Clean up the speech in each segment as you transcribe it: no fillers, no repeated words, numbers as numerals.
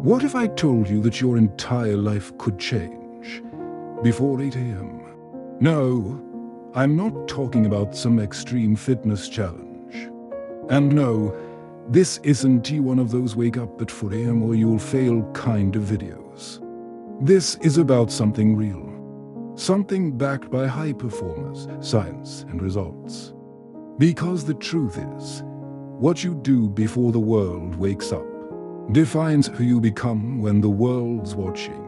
What if I told you that your entire life could change before 8 a.m.? No, I'm not talking about some extreme fitness challenge. And no, this isn't one of those wake up at 4 a.m. or you'll fail kind of videos. This is about something real. Something backed by high performers, science, and results. Because the truth is, what you do before the world wakes up defines who you become when the world's watching.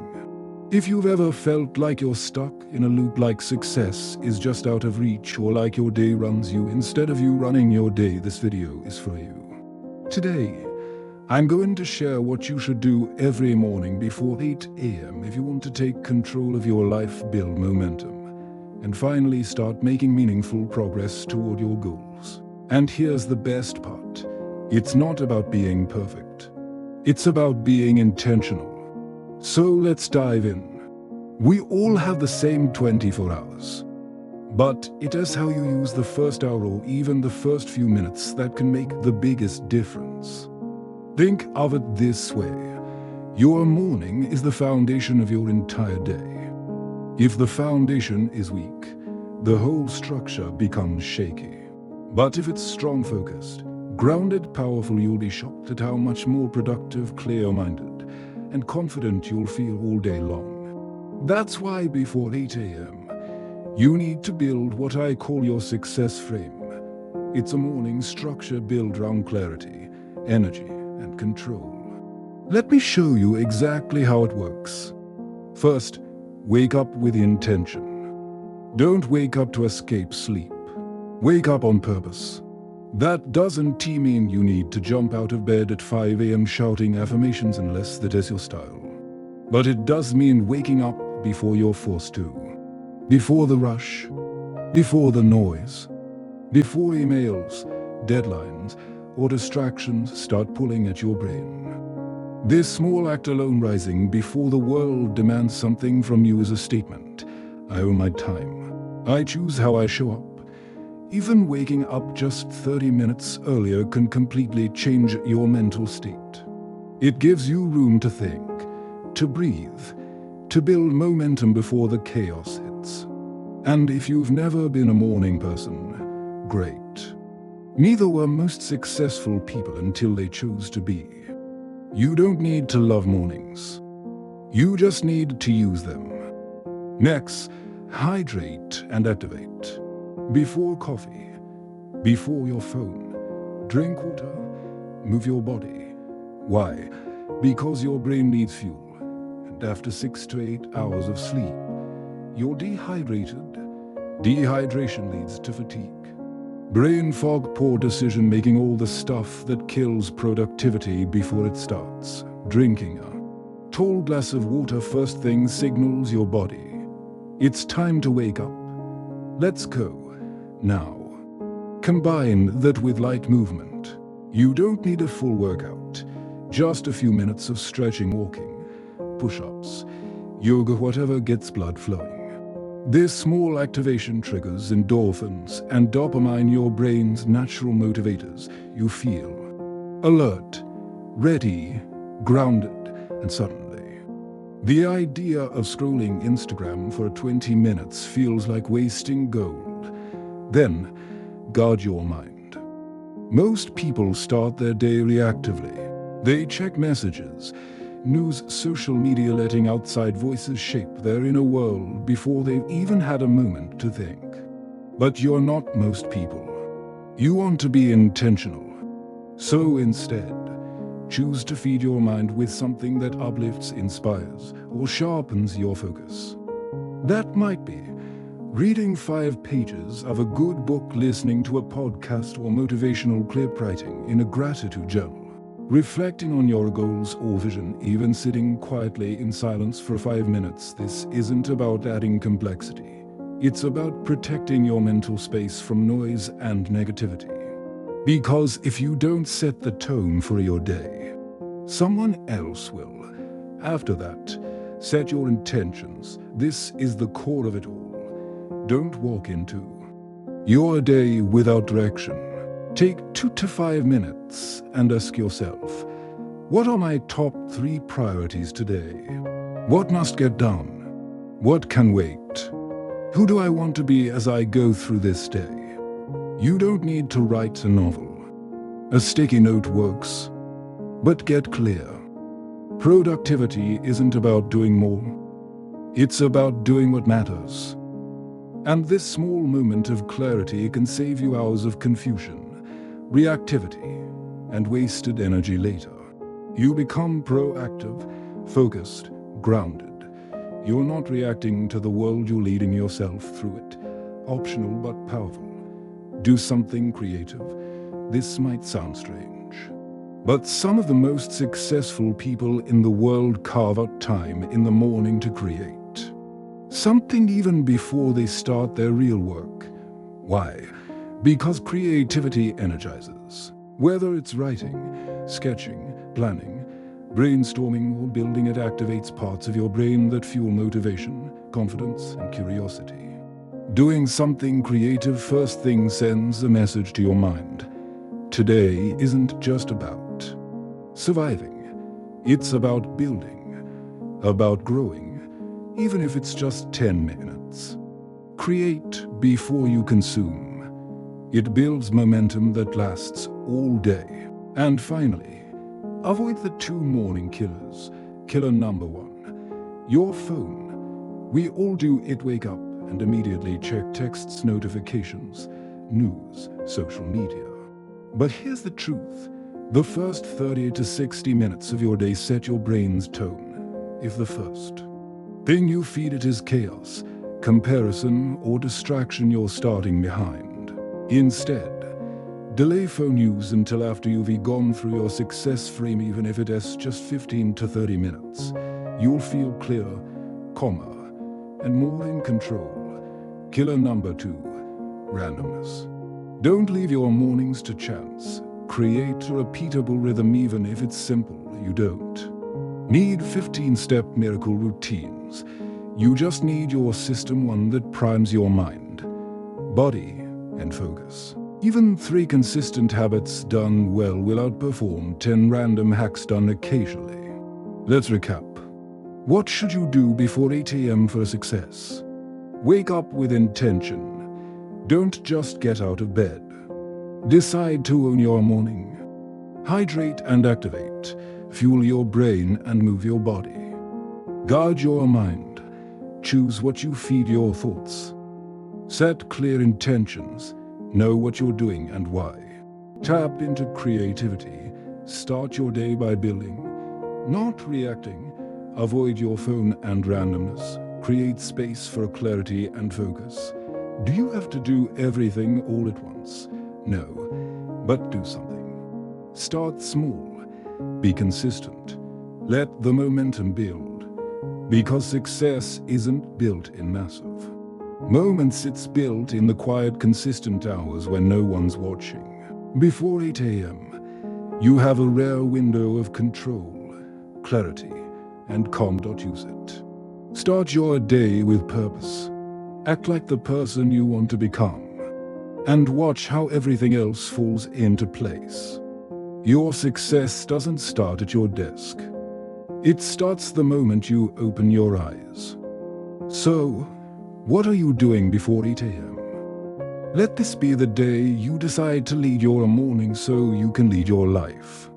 If you've ever felt like you're stuck in a loop, like success is just out of reach, or like your day runs you instead of you running your day, this video is for you. Today, I'm going to share what you should do every morning before 8 a.m. if you want to take control of your life, build momentum, and finally start making meaningful progress toward your goals. And here's the best part. It's not about being perfect. It's about being intentional. So let's dive in. We all have the same 24 hours. But it is how you use the first hour or even the first few minutes that can make the biggest difference. Think of it this way. Your morning is the foundation of your entire day. If the foundation is weak, the whole structure becomes shaky. But if it's strong, focused, grounded, powerful, you'll be shocked at how much more productive, clear-minded, and confident you'll feel all day long. That's why before 8 a.m., you need to build what I call your success frame. It's a morning structure built around clarity, energy, and control. Let me show you exactly how it works. First, wake up with intention. Don't wake up to escape sleep. Wake up on purpose. That doesn't mean you need to jump out of bed at 5 a.m. shouting affirmations unless that is your style. But it does mean waking up before you're forced to. Before the rush. Before the noise. Before emails, deadlines, or distractions start pulling at your brain. This small act alone, rising before the world demands something from you, is a statement. I own my time. I choose how I show up. Even waking up just 30 minutes earlier can completely change your mental state. It gives you room to think, to breathe, to build momentum before the chaos hits. And if you've never been a morning person, great. Neither were most successful people until they chose to be. You don't need to love mornings. You just need to use them. Next, hydrate and activate. Before coffee, before your phone, drink water, move your body. Why? Because your brain needs fuel, and after 6 to 8 hours of sleep, you're dehydrated. Dehydration leads to fatigue, brain fog, poor decision making, all the stuff that kills productivity before it starts. Drinking a tall glass of water first thing signals your body it's time to wake up. Let's go. Now, combine that with light movement. You don't need a full workout, just a few minutes of stretching, walking, push-ups, yoga, whatever gets blood flowing. This small activation triggers endorphins and dopamine, your brain's natural motivators. You feel alert, ready, grounded, and suddenly, the idea of scrolling Instagram for 20 minutes feels like wasting gold. Then, guard your mind. Most people start their day reactively. They check messages, news, social media, letting outside voices shape their inner world before they've even had a moment to think. But you're not most people. You want to be intentional. So instead, choose to feed your mind with something that uplifts, inspires, or sharpens your focus. That might be reading 5 pages of a good book, listening to a podcast, or motivational clip, writing in a gratitude journal, reflecting on your goals or vision, even sitting quietly in silence for 5 minutes. This isn't about adding complexity. It's about protecting your mental space from noise and negativity. Because if you don't set the tone for your day, someone else will. After that, set your intentions. This is the core of it all. Don't walk into your day without direction. Take 2 to 5 minutes and ask yourself, What are my top 3 priorities today? What must get done? What can wait? Who do I want to be as I go through this day? You don't need to write a novel. A sticky note works. But get clear. Productivity isn't about doing more. It's about doing what matters. And this small moment of clarity can save you hours of confusion, reactivity, and wasted energy later. You become proactive, focused, grounded. You're not reacting to the world, you're leading yourself through it. Optional but powerful. Do something creative. This might sound strange, but some of the most successful people in the world carve out time in the morning to create. Something even before they start their real work. Why? Because creativity energizes. Whether it's writing, sketching, planning, brainstorming, or building, it activates parts of your brain that fuel motivation, confidence, and curiosity. Doing something creative first thing sends a message to your mind. Today isn't just about surviving. It's about building, about growing, even if it's just 10 minutes. Create before you consume. It builds momentum that lasts all day. And finally, avoid the 2 morning killers. Killer number 1, your phone. We all do it. Wake up and immediately check texts, notifications, news, social media. But here's the truth. The first 30 to 60 minutes of your day set your brain's tone. If the first thing you feed it is chaos, comparison, or distraction, you're starting behind. Instead, delay phone use until after you've gone through your success frame. Even if it is just 15 to 30 minutes, you'll feel clearer, calmer, and more in control. Killer number 2, randomness. Don't leave your mornings to chance. Create a repeatable rhythm. Even if it's simple, you don't need 15-step miracle routines. You just need your system, one that primes your mind, body, and focus. Even 3 consistent habits done well will outperform 10 random hacks done occasionally. Let's recap. What should you do before 8 a.m. for success? Wake up with intention. Don't just get out of bed. Decide to own your morning. Hydrate and activate. Fuel your brain and move your body. Guard your mind. Choose what you feed your thoughts. Set clear intentions. Know what you're doing and why. Tap into creativity. Start your day by building, not reacting. Avoid your phone and randomness. Create space for clarity and focus. Do you have to do everything all at once? No, but do something. Start small. Be consistent. Let the momentum build. Because success isn't built in massive moments, it's built in the quiet, consistent hours when no one's watching. Before 8 a.m., you have a rare window of control, clarity, and calm. Use it. Start your day with purpose. Act like the person you want to become. And watch how everything else falls into place. Your success doesn't start at your desk. It starts the moment you open your eyes. So, what are you doing before 8 a.m.? Let this be the day you decide to lead your morning so you can lead your life.